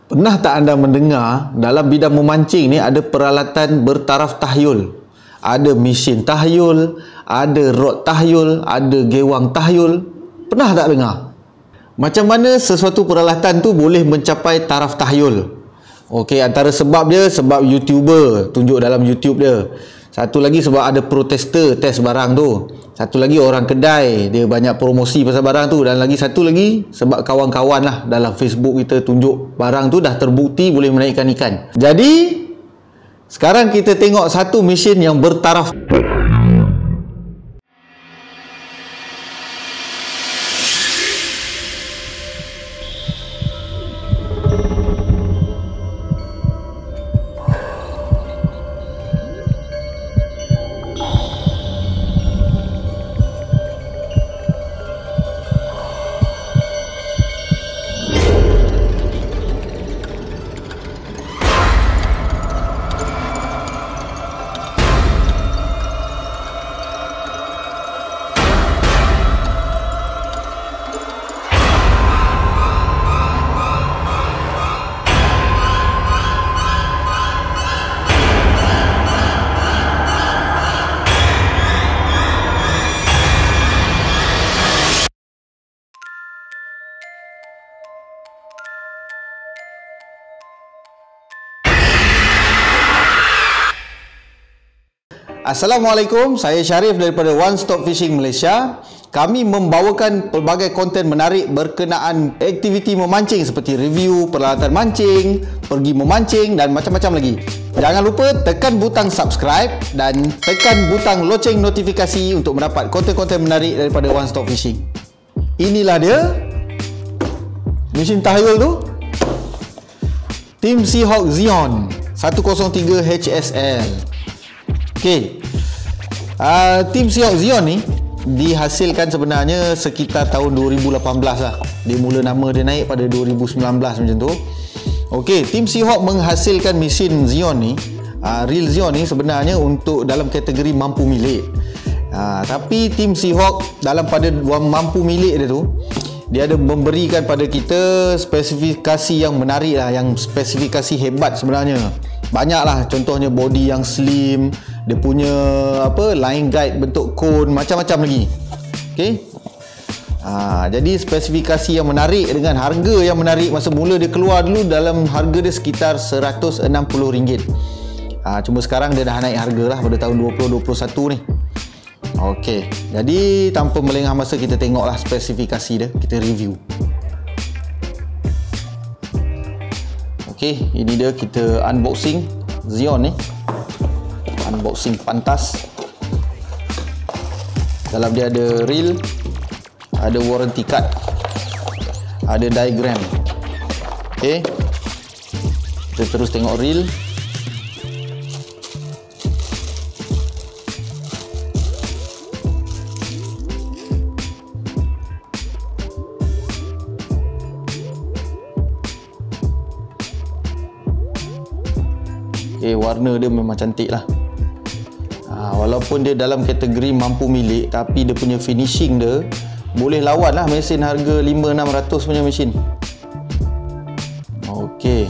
Pernah tak anda mendengar dalam bidang memancing ni ada peralatan bertaraf tahyul? Ada mesin tahyul, ada rod tahyul, ada gewang tahyul. Pernah tak dengar? Macam mana sesuatu peralatan tu boleh mencapai taraf tahyul? Okey, antara sebab dia sebab YouTuber tunjuk dalam YouTube dia. Satu lagi sebab ada protester test barang tu. Satu lagi orang kedai dia banyak promosi pasal barang tu. Dan lagi satu lagi sebab kawan-kawan lah dalam Facebook kita tunjuk barang tu dah terbukti boleh menaikkan ikan. Jadi sekarang kita tengok satu mesin yang bertaraf. Assalamualaikum, saya Syarif daripada One Stop Fishing Malaysia. Kami membawakan pelbagai konten menarik berkenaan aktiviti memancing seperti review peralatan mancing, pergi memancing dan macam-macam lagi. Jangan lupa tekan butang subscribe dan tekan butang loceng notifikasi untuk mendapat konten-konten menarik daripada One Stop Fishing. Inilah dia mesin tahyul tu, Team Seahawk Xion 103 HSL. Okey, Team Seahawk Xion ni dihasilkan sebenarnya sekitar tahun 2018 lah. Dia mula nama dia naik pada 2019 macam tu. Okey, Team Seahawk menghasilkan mesin Xion ni, reel Xion ni sebenarnya untuk dalam kategori mampu milik. Tapi Team Seahawk dalam pada mampu milik dia tu, dia ada memberikan pada kita spesifikasi yang menarik lah, yang spesifikasi hebat sebenarnya. Banyak lah, contohnya body yang slim, dia punya line guide bentuk cone, macam-macam lagi. Okey. Jadi spesifikasi yang menarik dengan harga yang menarik. Masa mula dia keluar dulu dalam harga dia sekitar RM160. Cuma sekarang dia dah naik harga lah pada tahun 2021 ni. Okey, jadi tanpa melengah masa kita tengoklah spesifikasi dia, kita review. Okey, ini dia kita unboxing Xion ni. Unboxing pantas. Dalam dia ada reel, ada warranty card, ada diagram. Okey, kita terus tengok reel. Warna dia memang cantik lah. Walaupun dia dalam kategori mampu milik, tapi dia punya finishing dia boleh lawan lah mesin harga 5-600 punya mesin. Okey,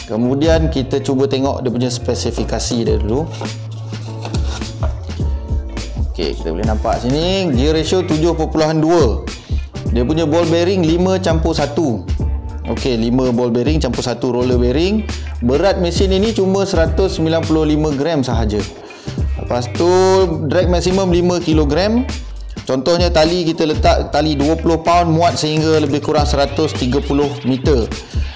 kemudian kita cuba tengok dia punya spesifikasi dia dulu. Okey, kita boleh nampak sini gear ratio 7.2. Dia punya ball bearing 5/1. Okey, 5 ball bearing campur 1 roller bearing. Berat mesin ini cuma 195 gram sahaja. Lepas tu drag maksimum 5 kg. Contohnya tali kita letak tali 20 pound, muat sehingga lebih kurang 130 meter.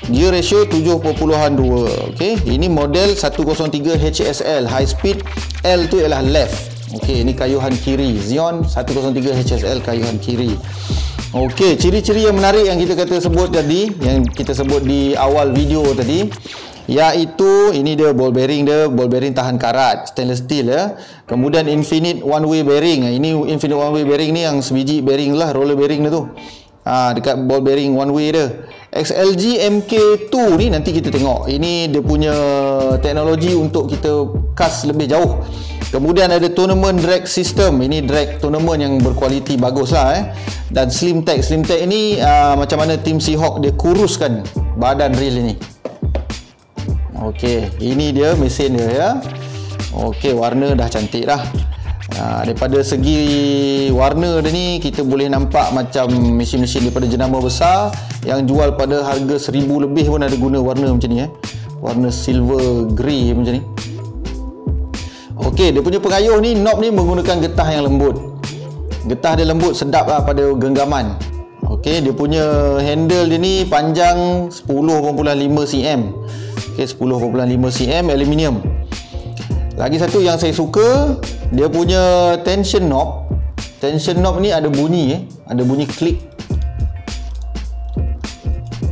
Gear ratio 7.2. Okey, ini model 103 HSL high speed. L tu ialah left. Okey, ini kayuhan kiri. Xion 103 HSL kayuhan kiri. Okey, ciri-ciri yang menarik yang kita sebut tadi, yang kita sebut di awal video tadi, iaitu ini dia ball bearing dia, ball bearing tahan karat, stainless steel ya. Kemudian infinite one way bearing. Ini infinite one way bearing ni yang sebiji bearing lah, roller bearing dia tu. dekat ball bearing one way dia. XLG MK2 ni nanti kita tengok. Ini dia punya teknologi untuk kita cast lebih jauh. Kemudian ada tournament drag system. Ini drag tournament yang berkualiti bagus lah Dan slim tag. Slim tag ini macam mana Team Seahawk dia kuruskan badan reel ini. Okey, ini dia mesin dia ya. Okey, warna dah cantik dah. Daripada segi warna dia ni, kita boleh nampak macam mesin-mesin daripada jenama besar yang jual pada harga 1000 lebih pun ada guna warna macam ni warna silver grey macam ni. Okey, dia punya pengayuh ni, knob ni menggunakan getah yang lembut. Getah dia lembut, sedap lah pada genggaman. Okey, dia punya handle dia ni panjang 10.5 cm. Okey, 10.5 cm aluminium. Lagi satu yang saya suka, dia punya tension knob. Tension knob ni ada bunyi ada bunyi klik.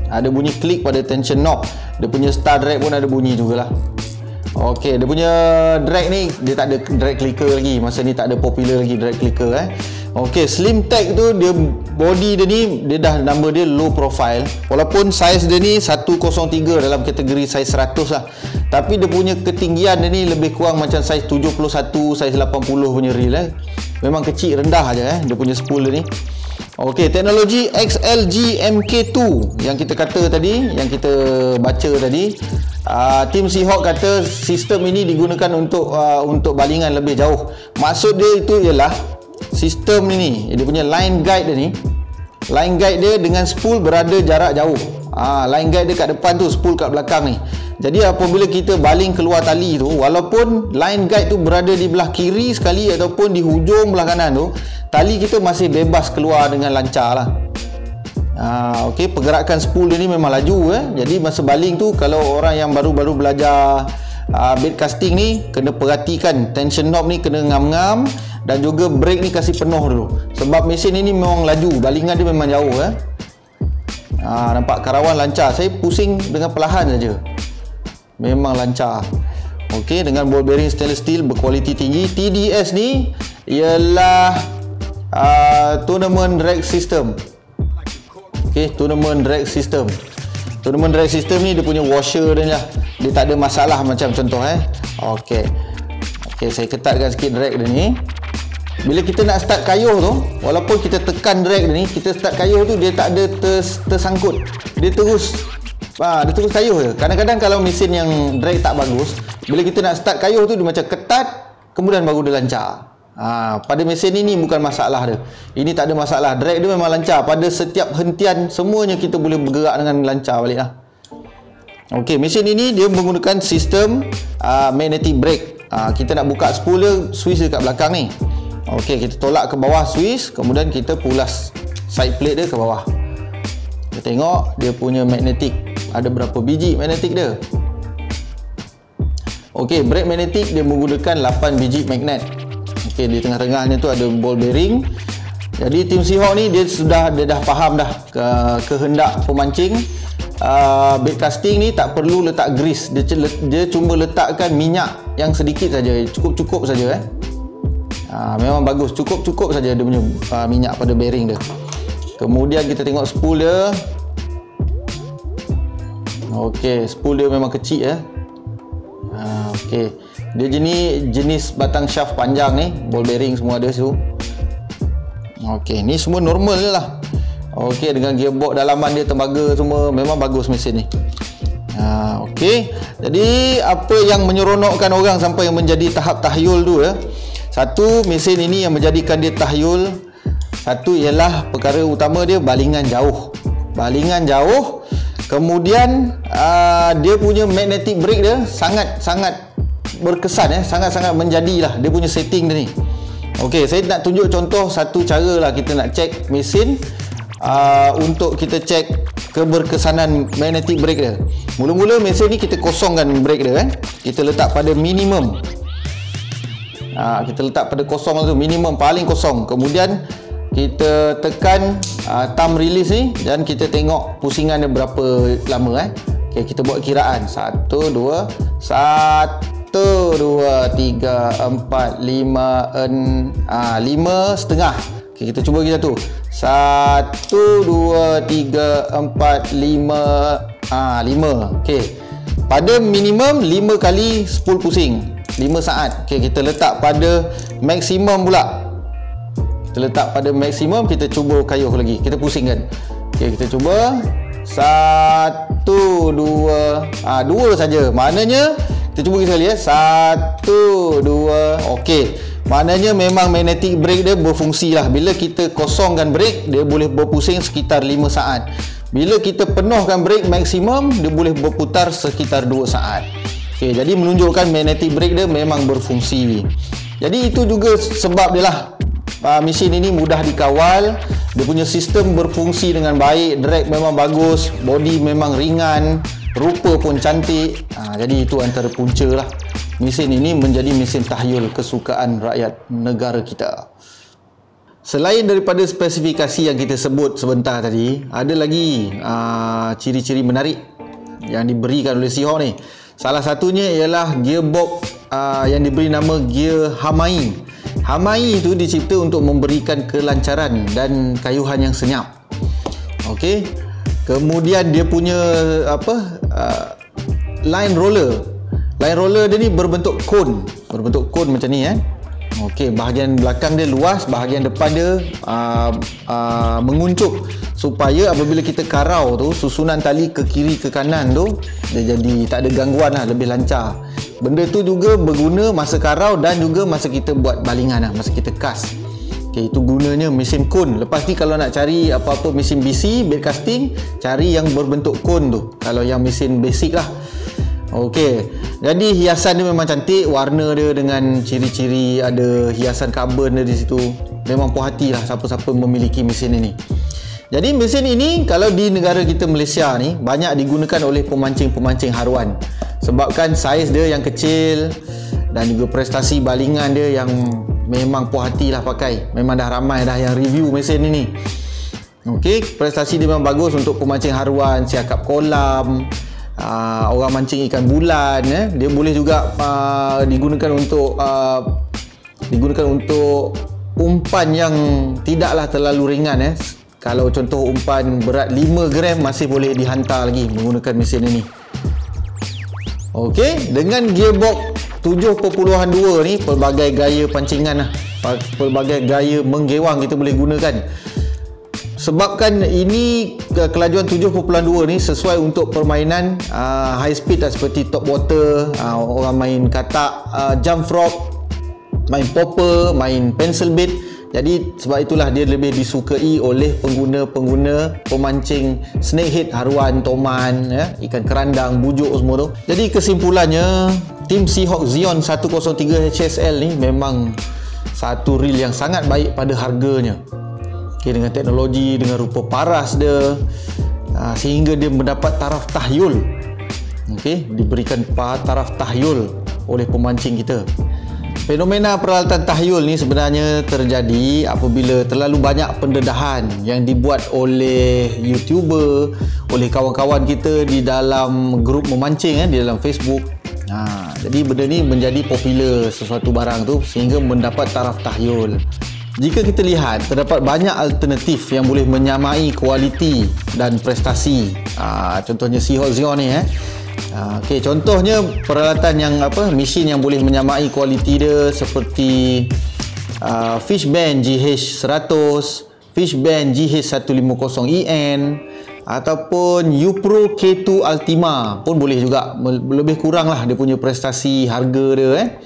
Ada bunyi klik pada tension knob. Dia punya star drag pun ada bunyi jugalah. Okey, dia punya drag ni dia tak ada drag clicker lagi. Masa ni tak ada popular lagi drag clicker Okey, slim tag tu dia body dia ni dia dah nama dia low profile. Walaupun saiz dia ni 103 dalam kategori saiz 100 lah. Tapi dia punya ketinggian dia ni lebih kurang macam saiz 71, saiz 80 punya reel Memang kecil, rendah aja dia punya spool dia ni. Okey, teknologi XLG MK2 yang kita kata tadi, yang kita baca tadi, Team Seahawk kata sistem ini digunakan untuk balingan lebih jauh. Maksud dia itu ialah sistem ni, dia punya line guide dia ni. Line guide dia dengan spool berada jarak jauh. Line guide dia kat depan tu, spool kat belakang ni. Jadi apabila kita baling keluar tali tu, walaupun line guide tu berada di belah kiri sekali ataupun di hujung belah kanan tu, tali kita masih bebas keluar dengan lancar lah. Okey, pergerakan spool dia ni memang laju Jadi masa baling tu, kalau orang yang baru-baru belajar bait casting ni, kena perhatikan tension knob ni kena ngam-ngam, dan juga brake ni kasih penuh dulu. Sebab mesin ini memang laju, balingan dia memang jauh nampak karawan lancar. Saya pusing dengan perlahan saja. Memang lancar. Okey, dengan ball bearing stainless steel berkualiti tinggi. TDS ni ialah tournament drag system. Okey, tournament drag system. Tournament drag system ni dia punya washer dia lah. Dia tak ada masalah macam contoh Okey. Okey, saya ketatkan sikit drag dia ni. Bila kita nak start kayuh tu, walaupun kita tekan drag dia ni, kita start kayuh tu dia tak ada tersangkut. Dia terus kayuh je. Kadang-kadang kalau mesin yang drag tak bagus, bila kita nak start kayuh tu dia macam ketat, kemudian baru dia lancar. Pada mesin ini bukan masalah dia. Ini tak ada masalah. Drag dia memang lancar. Pada setiap hentian semuanya kita boleh bergerak dengan lancar balik lah. Okey, mesin ini dia menggunakan sistem magnetic brake. Kita nak buka spool dia, switch dekat belakang ni. Okey, kita tolak ke bawah switch, kemudian kita pulas side plate dia ke bawah. Kita tengok dia punya magnetic. Ada berapa biji magnetic dia? Okey, brake magnetic dia menggunakan 8 biji magnet. Okey, di tengah-tengahnya tu ada ball bearing. Jadi Team Seahawk ni dia dah faham dah kehendak pemancing. Bait casting ni tak perlu letak grease. Dia cuma letakkan minyak yang sedikit saja, cukup-cukup saja memang bagus, cukup-cukup saja dia punya minyak pada bearing dia. Kemudian kita tengok spool dia. Okey, spool dia memang kecil okey. Dia jenis batang shaft panjang ni, ball bearing semua ada situ. Okey, ni semua normal je lah. Okey, dengan gearbox dalaman dia, tembaga semua, memang bagus mesin ni. Okey, jadi apa yang menyeronokkan orang sampai menjadi tahap tahyul tu satu, mesin ini yang menjadikan dia tahyul. Satu ialah perkara utama dia balingan jauh. Balingan jauh. Kemudian dia punya magnetic brake dia sangat-sangat berkesan sangat-sangat menjadilah dia punya setting dia ni. Okey, saya nak tunjuk contoh satu cara lah kita nak check mesin untuk kita check keberkesanan magnetic brake dia. Mula-mula mesin ni kita kosongkan brake dia Kita letak pada minimum. Kita letak pada kosong tu, minimum paling kosong. Kemudian kita tekan thumb release ni dan kita tengok pusingan dia berapa lama Okey, kita buat kiraan 1 2 3 4 5 5 setengah. Okay, kita cuba kita tu. 1, 2, 3, 4, 5. 5. Okey. Pada minimum 5 kali 10 pusing. 5 saat. Okey, kita letak pada maksimum pula. Kita letak pada maksimum, kita cuba kayuh lagi. Kita pusingkan. Okey, kita cuba. 1, 2. 2 saja. Maknanya kita cuba sekali ya. 1, 2. Okey. Maknanya memang magnetic brake dia berfungsi lah. Bila kita kosongkan brake, dia boleh berpusing sekitar 5 saat. Bila kita penuhkan brake maksimum, dia boleh berputar sekitar 2 saat. Okay, jadi menunjukkan magnetic brake dia memang berfungsi. Jadi itu juga sebab dia lah mesin ini mudah dikawal. Dia punya sistem berfungsi dengan baik. Drag memang bagus, body memang ringan, rupa pun cantik. Jadi itu antara punca lah mesin ini menjadi mesin tahyul kesukaan rakyat negara kita. Selain daripada spesifikasi yang kita sebut sebentar tadi, ada lagi ciri-ciri menarik yang diberikan oleh Seahawk ni. Salah satunya ialah gearbox yang diberi nama gear Hamai. Hamai itu dicipta untuk memberikan kelancaran dan kayuhan yang senyap. Okey. Kemudian dia punya line roller. Line roller dia ni berbentuk cone macam ni Okey, bahagian belakang dia luas, bahagian depan dia menguncup supaya apabila kita karau tu, susunan tali ke kiri ke kanan tu dia jadi tak ada gangguan lah, lebih lancar. Benda tu juga berguna masa karau dan juga masa kita buat balingan lah, masa kita cast. Okey, itu gunanya mesin cone. Lepas ni kalau nak cari apa-apa mesin BC, bed casting, cari yang berbentuk cone tu. Kalau yang mesin basic lah. Okey, jadi hiasan dia memang cantik, warna dia dengan ciri-ciri ada hiasan karbon dia di situ. Memang puas hati lah siapa-siapa memiliki mesin ini. Jadi mesin ini kalau di negara kita Malaysia ni banyak digunakan oleh pemancing-pemancing haruan. Sebabkan saiz dia yang kecil dan juga prestasi balingan dia yang memang puas hati lah pakai. Memang dah ramai dah yang review mesin ini. Okey, prestasi dia memang bagus untuk pemancing haruan, siakap kolam, orang mancing ikan bulan. Dia boleh juga digunakan untuk umpan yang tidaklah terlalu ringan. Kalau contoh umpan berat 5 gram masih boleh dihantar lagi menggunakan mesin ini. Okey, dengan gearbox 7.2 ni, pelbagai gaya pancingan lah, pelbagai gaya menggewang kita boleh gunakan. Sebabkan ini kelajuan 7.2 ni sesuai untuk permainan high speed lah, seperti top water, orang main katak, jump frog, main popper, main pencil bait. Jadi sebab itulah dia lebih disukai oleh pengguna-pengguna pemancing snakehead, haruan, toman, ikan kerandang, bujuk semua tu. Jadi kesimpulannya, tim Seahawk Zion 103 HSL ni memang satu reel yang sangat baik pada harganya. Okay, dengan teknologi, dengan rupa paras dia, sehingga dia mendapat taraf tahyul. Okay, diberikan taraf tahyul oleh pemancing kita. Fenomena peralatan tahyul ni sebenarnya terjadi apabila terlalu banyak pendedahan yang dibuat oleh YouTuber, oleh kawan-kawan kita di dalam grup memancing di dalam Facebook. Jadi benda ni menjadi popular sesuatu barang tu sehingga mendapat taraf tahyul. Jika kita lihat, terdapat banyak alternatif yang boleh menyamai kualiti dan prestasi. Contohnya Seahawk Zion ni. Okey, contohnya peralatan yang mesin yang boleh menyamai kualiti dia seperti Fishband GH100, Fishband GH150EN ataupun Upro K2 Ultima pun boleh juga. Lebih kurang lah dia punya prestasi harga dia.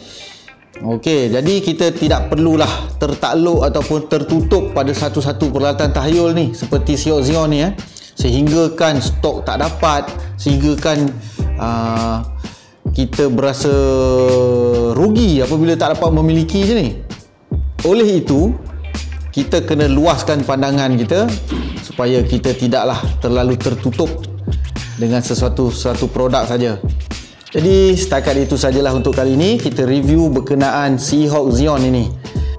Okey, jadi kita tidak perlulah tertakluk ataupun tertutup pada satu-satu peralatan tahyul ni seperti Seahawk Zion ni sehinggakan stok tak dapat, sehinggakan kita berasa rugi apabila tak dapat memiliki je ni. Oleh itu, kita kena luaskan pandangan kita supaya kita tidaklah terlalu tertutup dengan satu produk saja. Jadi setakat itu sajalah untuk kali ini kita review berkenaan Seahawk Zion ini.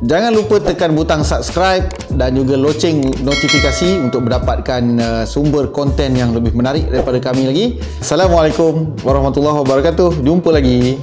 Jangan lupa tekan butang subscribe dan juga loceng notifikasi untuk mendapatkan sumber konten yang lebih menarik daripada kami lagi. Assalamualaikum warahmatullahi wabarakatuh. Jumpa lagi.